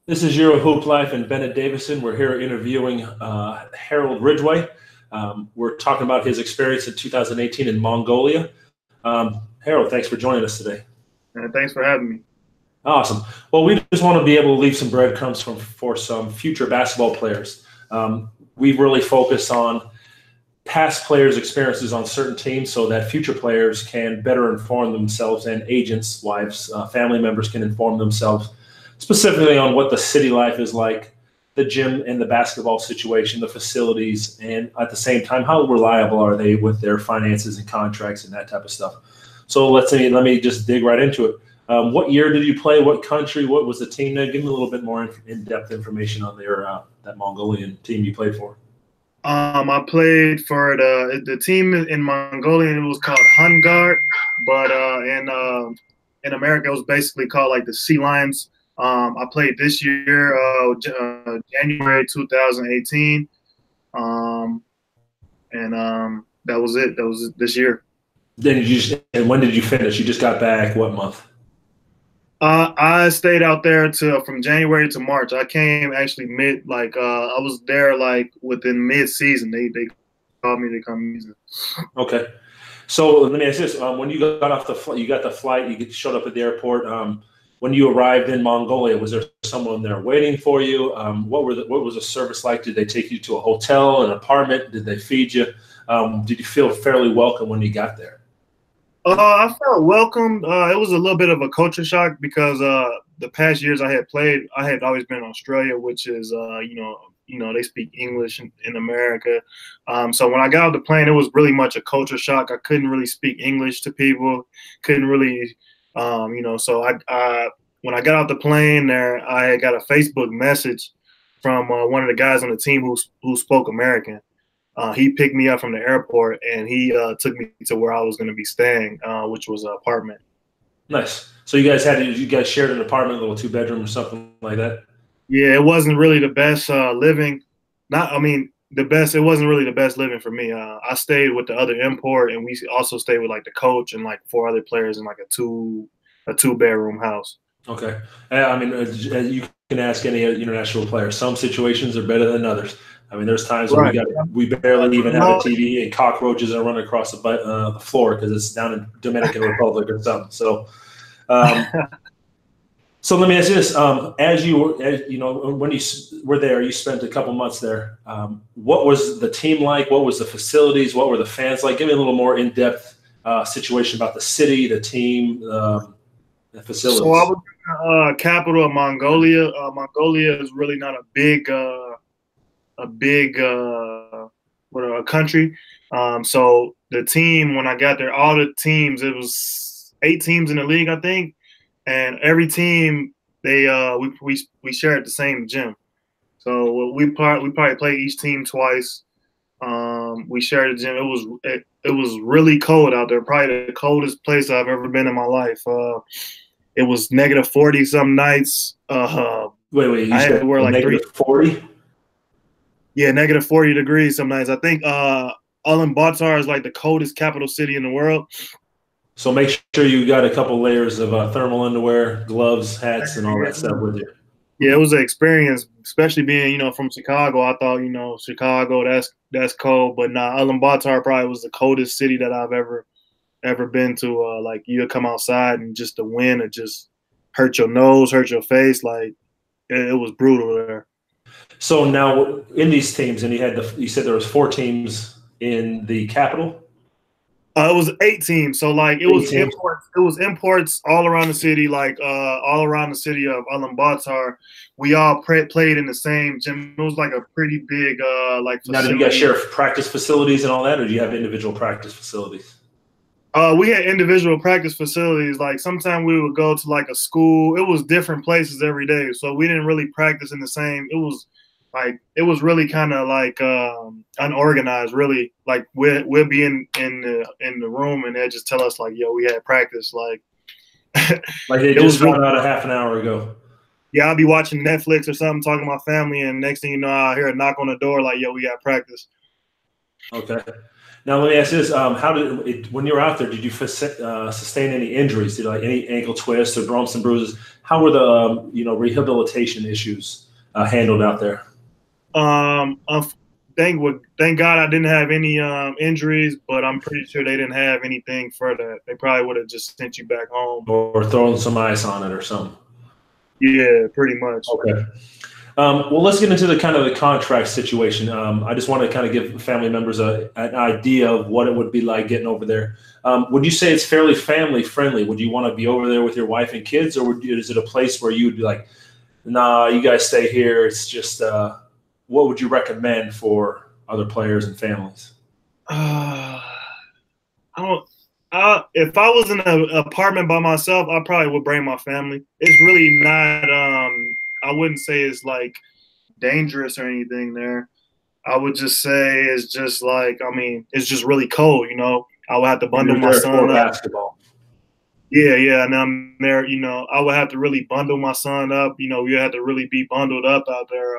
This is EuroHooplife and Bennett Davison. We're here interviewing Harold Ridgeway. We're talking about his experience in 2018 in Mongolia. Harold, thanks for joining us today. Thanks for having me. Awesome. Well, we just want to be able to leave some breadcrumbs for some future basketball players. We've really focused on past players' experiences on certain teams so that future players can better inform themselves, and agents, wives, family members can inform themselves specifically on what the city life is like, the gym and the basketball situation, the facilities, and at the same time, how reliable are they with their finances and contracts and that type of stuff. So let me just dig right into it. What year did you play? What country? What was the team name? Give me a little bit more in-depth information on that Mongolian team you played for. I played for the team in Mongolia, and it was called Hungard, but in America, it was basically called like the Sea Lions. I played this year, January 2018, and that was it. That was this year. And when did you finish? You just got back what month? I stayed out there from January to March. I came actually I was there like within mid-season. They called me to come visit. Okay. So let me ask this: when you got off the flight, you got the flight, you showed up at the airport. When you arrived in Mongolia, was there someone there waiting for you? What was the service like? Did they take you to a hotel, an apartment? Did they feed you? Did you feel fairly welcome when you got there? I felt welcomed. It was a little bit of a culture shock because the past years I had played, I had always been in Australia, which is they speak English in America. So when I got off the plane, it was really much a culture shock. I couldn't really speak English to people. Couldn't really, So when I got off the plane there, I got a Facebook message from one of the guys on the team who spoke American. He picked me up from the airport, and he took me to where I was going to be staying, which was an apartment. Nice. So you guys shared an apartment, a little 2-bedroom or something like that? Yeah, it wasn't really the best living. It wasn't really the best living for me. I stayed with the other import, and we also stayed with like the coach and like 4 other players in like a 2-bedroom house. Okay. You can ask any international player. Some situations are better than others. I mean, there's times when we barely even have a TV and cockroaches are running across the floor because it's down in Dominican Republic or something. So, so let me ask you this: when you were there, you spent a couple months there. What was the team like? What was the facilities? What were the fans like? Give me a little more in-depth situation about the city, the team, the facilities. So I was in the capital of Mongolia. Mongolia is really not a big country. So the team, when I got there, all the teams, it was 8 teams in the league, I think, and every team we shared the same gym. So we probably played each team twice. We shared a gym. It was really cold out there, probably the coldest place I've ever been in my life. It was -40 some nights. Wait, you said wear like -40? Yeah, -40 degrees some nights. I think Ulaanbaatar is like the coldest capital city in the world. So make sure you got a couple layers of thermal underwear, gloves, hats, and all that stuff with you. Yeah, it was an experience, especially being, from Chicago. I thought, Chicago, that's cold. But Ulaanbaatar probably was the coldest city that I've ever been to. Like, you come outside and just the wind would just hurt your nose, hurt your face. Like, it was brutal there. So now in these teams, and you said there was 4 teams in the capital? It was 8 teams. So like it was imports all around the city, like all around the city of Ulaanbaatar. We all played in the same gym. It was like a pretty big facility. Now, do you guys share practice facilities and all that, or do you have individual practice facilities? We had individual practice facilities. Like sometimes we would go to like a school. It was different places every day, so we didn't really practice in the same. It was really kind of like unorganized. Really, like we'll be in the room and they'll just tell us like, "Yo, we had practice." Like they just found out a half an hour ago. Yeah, I'll be watching Netflix or something, talking to my family, and next thing you know, I hear a knock on the door like, "Yo, we got practice." Okay. Now let me ask you this: how did when you were out there? Did you sustain any injuries? Did like any ankle twists or bumps and bruises? How were the rehabilitation issues handled out there? Um, unf- thank God I didn't have any injuries, but I'm pretty sure they didn't have anything for that. They probably would have just sent you back home. Or throwing some ice on it or something? Yeah, pretty much. Okay. Well, let's get into the kind of the contract situation. I just want to kind of give family members an idea of what it would be like getting over there. Would you say it's fairly family friendly? Would you want to be over there with your wife and kids, or is it a place where you would be like, nah, you guys stay here? It's just, what would you recommend for other players and families? I don't. If I was in an apartment by myself, I probably would bring my family. It's really not. I wouldn't say it's like dangerous or anything there. I would just say it's just like, I mean, it's just really cold, you know. I would have to bundle You're my there for son up. basketball. Yeah, yeah, and I'm there, you know. I would have to really bundle my son up. You know, we have to really be bundled up out there.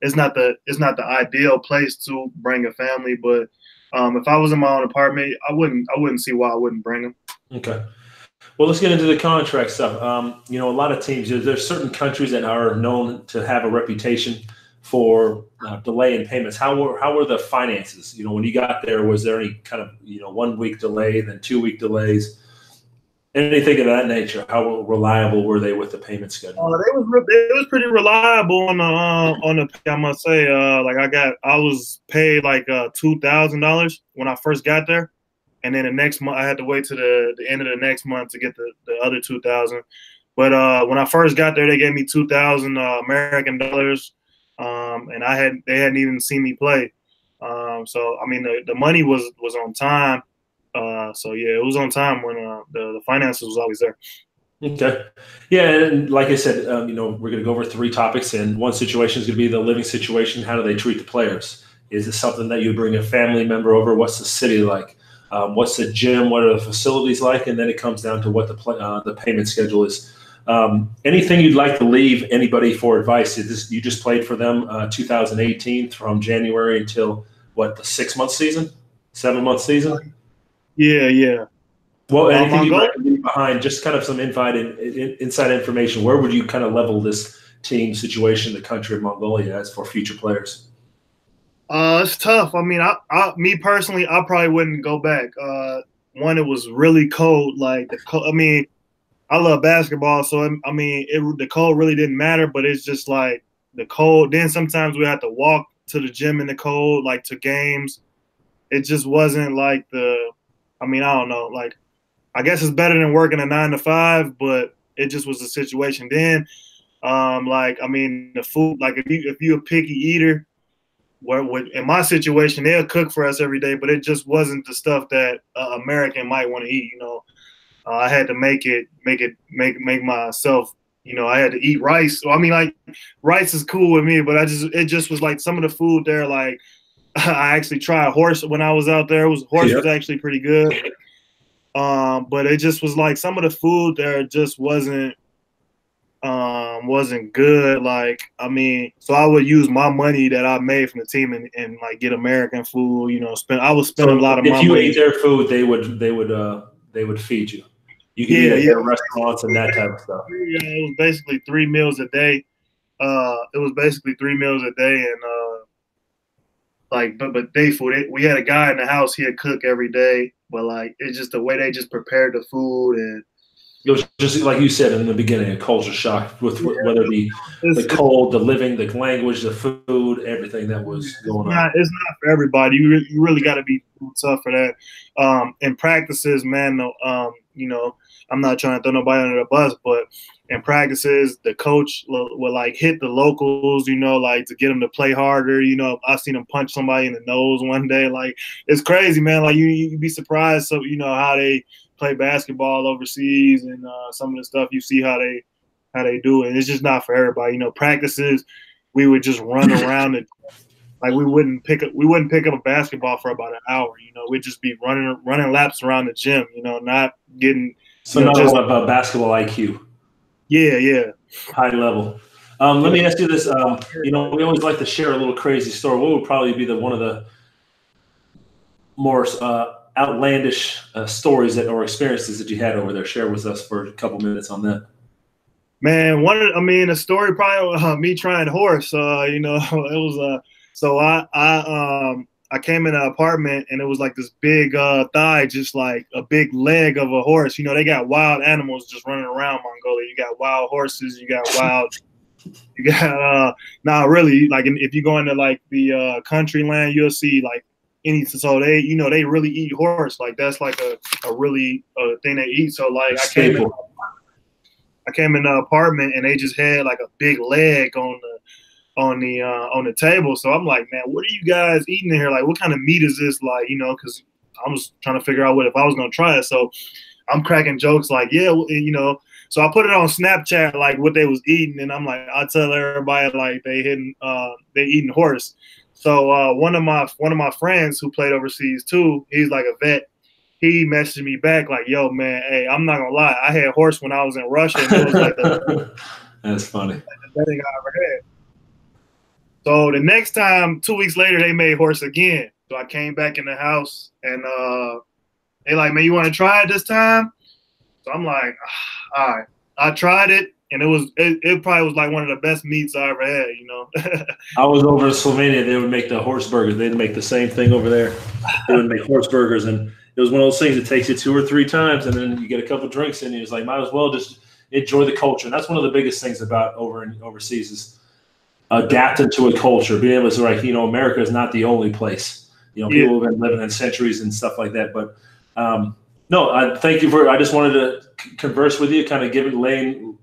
It's not the ideal place to bring a family, but if I was in my own apartment, I wouldn't see why I wouldn't bring them. Okay. Well, let's get into the contract stuff. A lot of teams, there's certain countries that are known to have a reputation for delay in payments. How were the finances? When you got there, was there any kind of 1 week delay, then 2 week delays, anything of that nature? How reliable were they with the payment schedule? They was pretty reliable on the I must say. I was paid like $2,000 when I first got there. And then the next month, I had to wait to the end of the next month to get the other 2,000. But when I first got there, they gave me 2,000 American dollars, and they hadn't even seen me play. So I mean, the money was on time. So yeah, it was on time when the finances was always there. Okay. Yeah, and like I said, we're going to go over three topics, and one situation is going to be the living situation. How do they treat the players? Is it something that you bring a family member over? What's the city like? What's the gym? What are the facilities like? And then it comes down to what the payment schedule is. Anything you'd like to leave anybody for advice? You just played for them 2018 from January until what, the 6 month season, 7 month season? Yeah, yeah. Well, anything you'd like to leave behind? Just kind of some inside information. Where would you kind of level this team situation, the country of Mongolia, as for future players? It's tough. I mean, me personally, I probably wouldn't go back. One, it was really cold. I mean, I love basketball, so I mean, the cold really didn't matter. But it's just like the cold. Then sometimes we had to walk to the gym in the cold, like to games. It just wasn't like I mean, I don't know. Like, I guess it's better than working a 9 to 5, but it just was a situation then. I mean, the food. Like, if you a picky eater. In my situation, they'll cook for us every day, but it just wasn't the stuff that American might want to eat. I had to make myself. I had to eat rice. So, I mean, like, rice is cool with me, but it just was like some of the food there. Like, I actually tried horse when I was out there. Horse was actually pretty good, but it just was like some of the food there just wasn't good. Like, I mean, so I would use my money that I made from the team and like get American food. I was spending a lot of my money. If you ate their food, they would feed you. You could eat at their restaurants and that type of stuff. Yeah, it was basically 3 meals a day. And but day food. We had a guy in the house. He'd cook every day, but like it's just the way they just prepared the food. And it was just like you said in the beginning, a culture shock with whether it be the cold, the living, the language, the food, everything that was going on. It's not for everybody. You really got to be tough for that. In practices, man, I'm not trying to throw nobody under the bus, but in practices, the coach will like hit the locals, like to get them to play harder. I seen him punch somebody in the nose one day. Like, it's crazy, man. Like, you'd be surprised. So, how they play basketball overseas and some of the stuff you see how they do it. It's just not for everybody. Practices, we would just run around and like we wouldn't pick up a basketball for about an hour. We'd just be running laps around the gym. Not getting not a lot of basketball IQ. Yeah. High level. Let me ask you this. We always like to share a little crazy story. What would probably be one of the more outlandish stories that or experiences that you had over there? Share with us for a couple minutes on that. Man, a story probably me trying horse. You know, it was so I came in an apartment and it was like this big thigh, just like a big leg of a horse. You know, they got wild animals just running around Mongolia. You got wild horses, you got not really, like if you go into like the country land, you'll see like so they, you know, they really eat horse. Like that's like a really thing they eat. So like I came in the apartment and they just had like a big leg on the table. So I'm like, man, what are you guys eating in here? Like, what kind of meat is this? Like, you know, because I was trying to figure out if I was gonna try it. So I'm cracking jokes like, yeah, you know. So I put it on Snapchat like what they was eating, and I'm like, I tell everybody like they eating horse. So one of my friends who played overseas too, he's like a vet. He messaged me back like, yo, man, hey, I'm not gonna lie, I had horse when I was in Russia, and it was like that's funny. Like the best thing I ever had. So the next time, 2 weeks later, they made horse again. So I came back in the house, and they like, man, you want to try it this time? So I'm like, all right. I tried it, and it probably was like one of the best meats I ever had, you know. I was over in Slovenia. They would make the horse burgers. They'd make the same thing over there. They would make horse burgers, and it was one of those things that takes you 2 or 3 times, and then you get a couple drinks in, and it's like, might as well just enjoy the culture. And that's one of the biggest things about overseas is adapting to a culture, being able to, like, you know, America is not the only place. You know, people have been living in centuries and stuff like that. But no, I thank you for. I just wanted to converse with you, kind of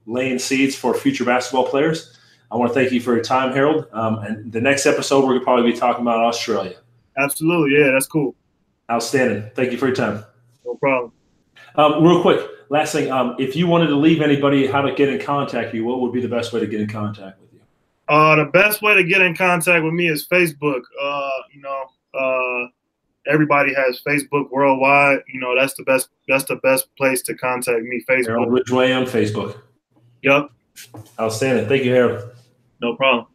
laying seeds for future basketball players. I want to thank you for your time, Harold. And the next episode, we're going to probably be talking about Australia. Absolutely, yeah, that's cool. Outstanding. Thank you for your time. No problem. Real quick, last thing. If you wanted to leave anybody how to get in contact with you, what would be the best way to get in contact with you? The best way to get in contact with me is Facebook. Everybody has Facebook worldwide. You know, that's the best place to contact me. Facebook. Harold Ridgeway on Facebook. Yep. Outstanding. Thank you, Harold. No problem.